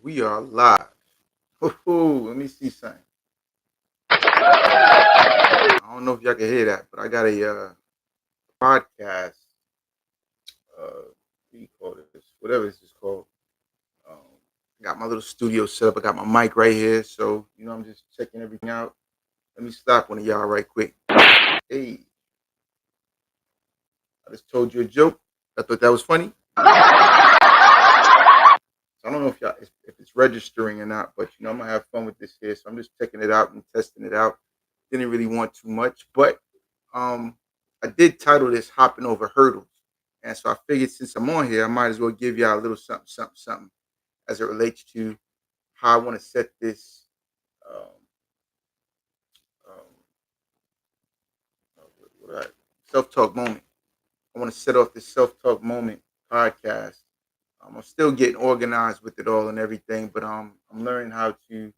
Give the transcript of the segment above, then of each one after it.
We are live. Let me see something. I don't know if y'all can hear that, but I got a podcast. What do you call this? Whatever this is called. Um, I got my little studio set up. I got my mic right here, so I'm just checking everything out. Let me stop one of y'all right quick. Hey, I just told you a joke. I thought that was funny. So I don't know if it's registering or not, but I'm gonna have fun with this here. So I'm just checking it out and testing it out. Didn't really want too much, but um, I did title this "Hopping Over Hurdles," and so I figured since I'm on here, I might as well give y'all a little something, something, something as it relates to how I want to set this um, um, self-talk moment. I want to set off this self-talk moment podcast. I'm still getting organized with it all and everything, but I'm learning how to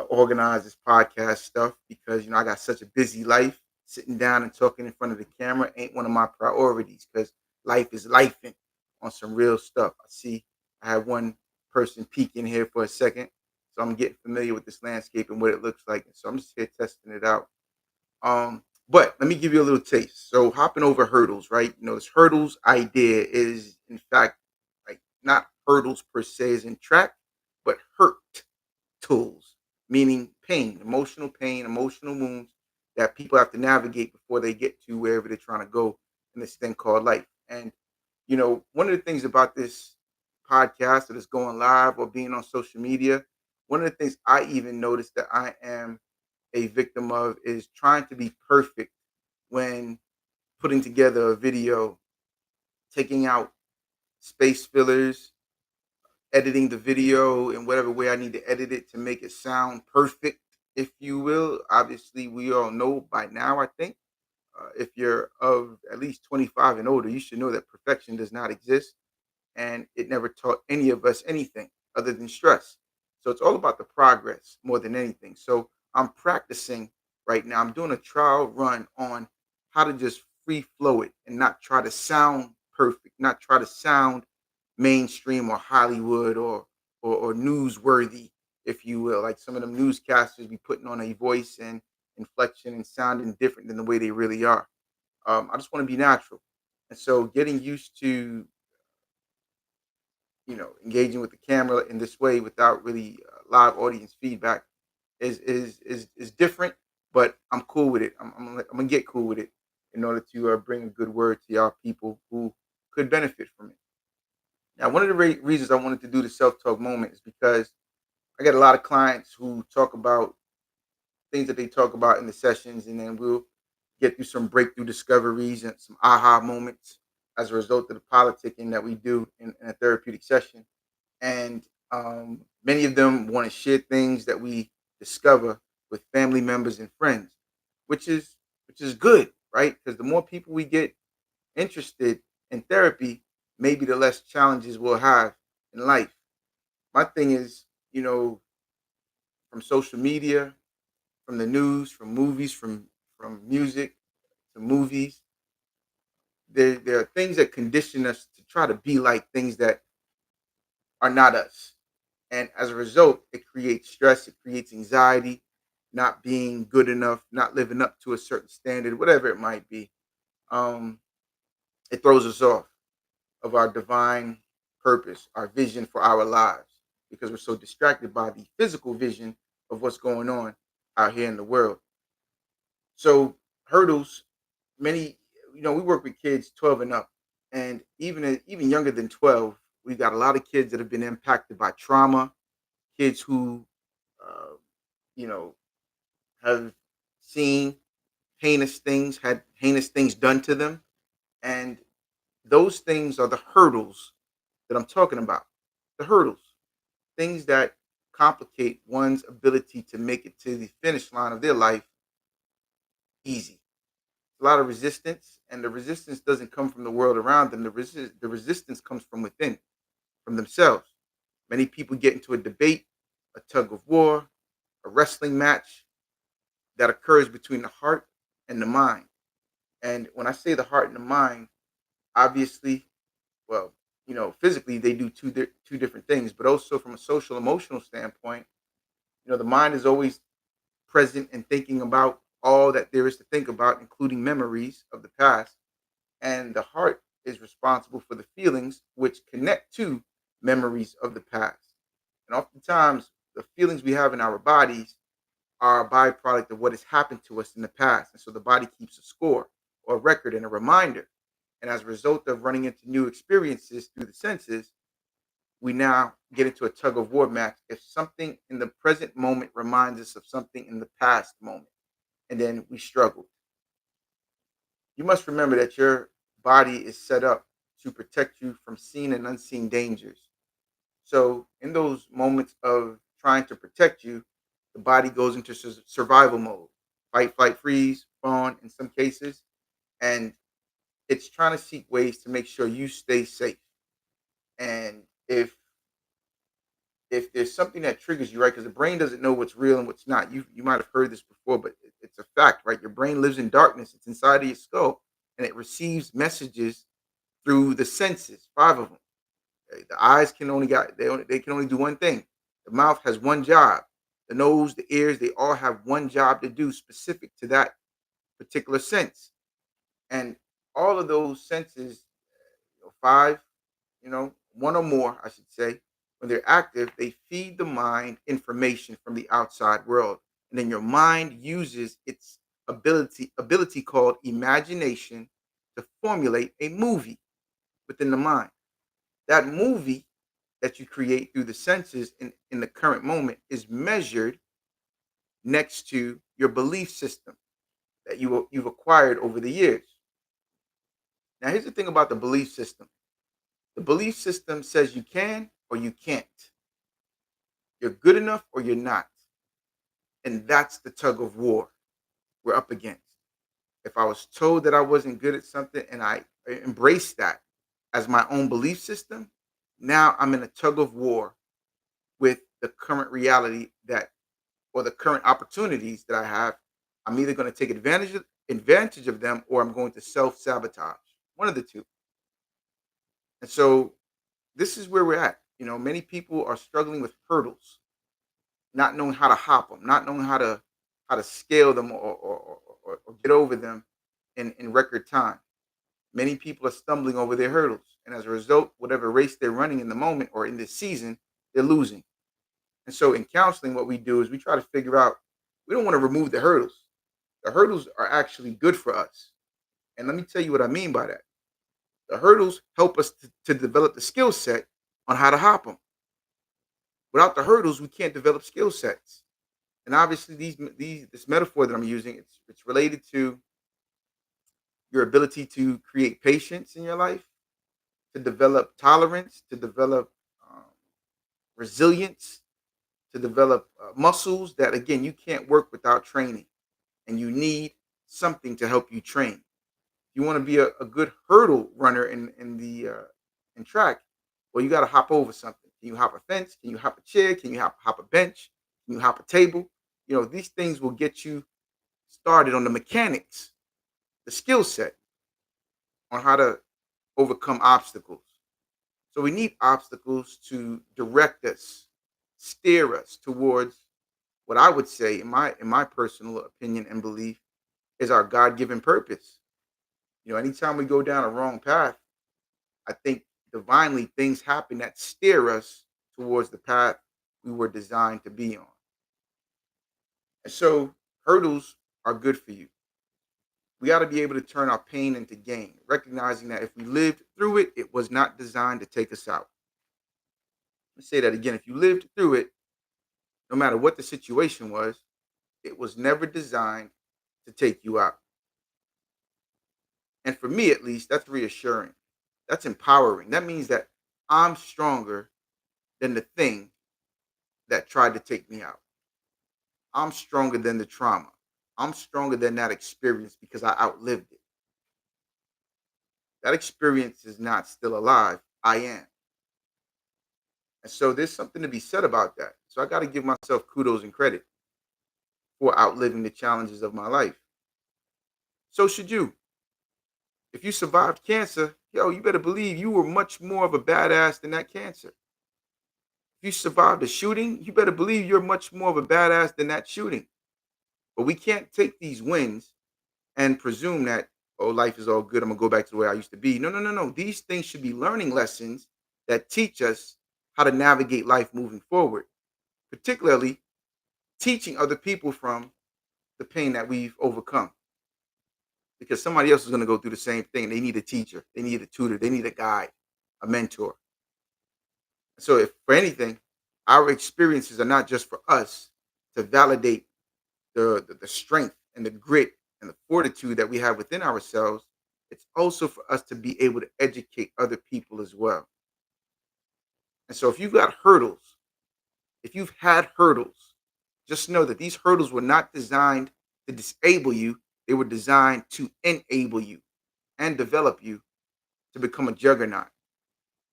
organize this podcast stuff because I got such a busy life. Sitting down and talking in front of the camera ain't one of my priorities because life is lifing on some real stuff. I see I had one person peek in here for a second, so I'm getting familiar with this landscape and what it looks like. So I'm just here testing it out. But let me give you a little taste. So hopping over hurdles, right? This hurdles idea is in fact like not hurdles per se as in track, but hurt tools, meaning pain, emotional wounds that people have to navigate before they get to wherever they're trying to go in this thing called life. And, one of the things about this podcast that is going live or being on social media, one of the things I even noticed that I am a victim of is trying to be perfect when putting together a video, taking out space fillers, editing the video in whatever way I need to edit it to make it sound perfect, if you will. Obviously, we all know by now, I think, if you're of at least 25 and older, you should know that perfection does not exist. And it never taught any of us anything other than stress. So it's all about the progress more than anything. So I'm practicing right now. I'm doing a trial run on how to just free flow it and not try to sound perfect, not try to sound mainstream or Hollywood or newsworthy, if you will. Like some of them newscasters be putting on a voice and inflection and sounding different than the way they really are. I just want to be natural. And so getting used to engaging with the camera in this way without really live audience feedback is different, but I'm cool with it. I'm gonna get cool with it in order to bring a good word to y'all people who could benefit from it. Now, one of the reasons I wanted to do the self talk moment is because I get a lot of clients who talk about things that they talk about in the sessions, and then we'll get through some breakthrough discoveries and some aha moments as a result of the politicking that we do in a therapeutic session. And many of them want to share things that we discover with family members and friends, which is good, right? Because the more people we get interested in therapy, maybe the less challenges we'll have in life. My thing is, from social media, from the news, from movies, from music to movies, there are things that condition us to try to be like things that are not us. And as a result, it creates stress, it creates anxiety, not being good enough, not living up to a certain standard, whatever it might be. Um, it throws us off of our divine purpose, our vision for our lives, because we're so distracted by the physical vision of what's going on out here in the world. So, hurdles, many, we work with kids 12 and up, and even younger than 12, we've got a lot of kids that have been impacted by trauma, kids who, uh, you know, have seen heinous things, had heinous things done to them, and those things are the hurdles that I'm talking about. The hurdles, things that complicate one's ability to make it to the finish line of their life easy. A lot of resistance, and the resistance doesn't come from the world around them. The resistance comes from within, from themselves. Many people get into a debate, a tug of war, a wrestling match that occurs between the heart and the mind. And when I say the heart and the mind, obviously, well, physically they do two different things, but also from a social emotional standpoint, the mind is always present and thinking about all that there is to think about, including memories of the past. And the heart is responsible for the feelings which connect to memories of the past. And oftentimes, the feelings we have in our bodies are a byproduct of what has happened to us in the past. And so the body keeps a score or a record and a reminder. And as a result of running into new experiences through the senses, we now get into a tug of war match if something in the present moment reminds us of something in the past moment, and then we struggle. You must remember that your body is set up to protect you from seen and unseen dangers. So, in those moments of trying to protect you, the body goes into survival mode, fight, flight, freeze, fawn in some cases, and it's trying to seek ways to make sure you stay safe. And if there's something that triggers you, right? Because the brain doesn't know what's real and what's not. You might have heard this before, but it's a fact, right? Your brain lives in darkness. It's inside of your skull, and it receives messages through the senses, five of them. The eyes can only they can only do one thing. The mouth has one job. The nose, the ears, they all have one job to do specific to that particular sense. And all of those senses, five, one or more, I should say, when they're active, they feed the mind information from the outside world. And then your mind uses its ability called imagination to formulate a movie within the mind. That movie that you create through the senses in the current moment is measured next to your belief system that you've acquired over the years. Now, here's the thing about the belief system. The belief system says you can or you can't. You're good enough or you're not. And that's the tug of war we're up against. If I was told that I wasn't good at something and I embraced that as my own belief system, now I'm in a tug of war with the current reality that or the current opportunities that I have. I'm either going to take advantage of them or I'm going to self-sabotage. One of the two. And so this is where we're at. Many people are struggling with hurdles, not knowing how to hop them, not knowing how to scale them or get over them in record time. Many people are stumbling over their hurdles, and as a result, whatever race they're running in the moment or in this season, they're losing. And so, in counseling, what we do is we try to figure out. We don't want to remove the hurdles. The hurdles are actually good for us, and let me tell you what I mean by that. The hurdles help us to develop the skill set on how to hop them. Without the hurdles, we can't develop skill sets. And obviously, these this metaphor that I'm using, it's related to your ability to create patience in your life, to develop tolerance, to develop um, resilience, to develop muscles that again you can't work without training, and you need something to help you train. You want to be a good hurdle runner in track, well, you got to hop over something. Can you hop a fence? Can you hop a chair? Can you hop a bench? Can you hop a table? These things will get you started on the mechanics, the skill set on how to overcome obstacles. So we need obstacles to direct us, steer us towards what I would say, in my personal opinion and belief, is our God given purpose. Anytime we go down a wrong path, I think divinely things happen that steer us towards the path we were designed to be on. And so hurdles are good for you. We got to be able to turn our pain into gain, recognizing that if we lived through it, it was not designed to take us out. Let's say that again. If you lived through it, no matter what the situation was, it was never designed to take you out. And for me, at least, that's reassuring. That's empowering. That means that I'm stronger than the thing that tried to take me out. I'm stronger than the trauma. I'm stronger than that experience because I outlived it. That experience is not still alive. I am. And so there's something to be said about that. So I got to give myself kudos and credit for outliving the challenges of my life. So should you. If you survived cancer, yo, you better believe you were much more of a badass than that cancer. If you survived a shooting, you better believe you're much more of a badass than that shooting. But we can't take these wins and presume that, oh, life is all good. I'm gonna go back to the way I used to be. No, no, no, no. These things should be learning lessons that teach us how to navigate life moving forward, particularly teaching other people from the pain that we've overcome. Because somebody else is gonna go through the same thing. They need a teacher, they need a tutor, they need a guide, a mentor. So if for anything, our experiences are not just for us to validate the strength and the grit and the fortitude that we have within ourselves, it's also for us to be able to educate other people as well. And so if you've got hurdles, if you've had hurdles, just know that these hurdles were not designed to disable you, they were designed to enable you and develop you to become a juggernaut,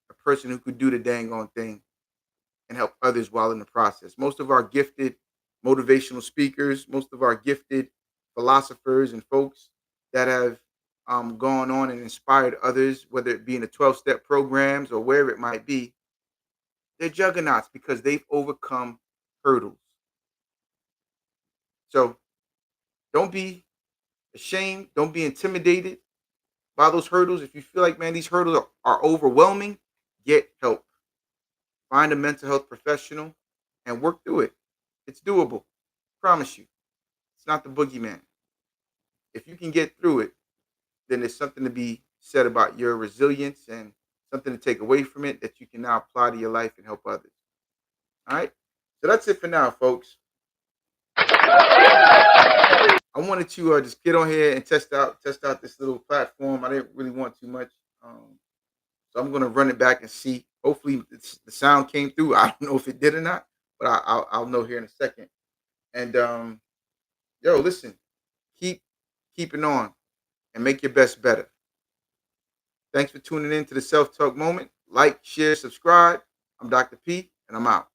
a person who could do the dang on thing and help others while in the process. Most of our gifted motivational speakers, most of our gifted philosophers and folks that have gone on and inspired others, whether it be in the 12-step programs or wherever it might be, they're juggernauts because they've overcome hurdles. So don't be ashamed. Don't be intimidated by those hurdles. If you feel like, man, these hurdles are overwhelming, get help. Find a mental health professional and work through it. It's doable. Promise you. It's not the boogeyman. If you can get through it, then there's something to be said about your resilience and something to take away from it that you can now apply to your life and help others. All right. So that's it for now, folks. I wanted to just get on here and test out this little platform. I didn't really want too much, so I'm gonna run it back and see. Hopefully, the sound came through. I don't know if it did or not, but I'll know here in a second. And yo, listen, keep keeping on and make your best better. Thanks for tuning in to the Self Talk Moment. Like, share, subscribe. I'm Dr. P, and I'm out.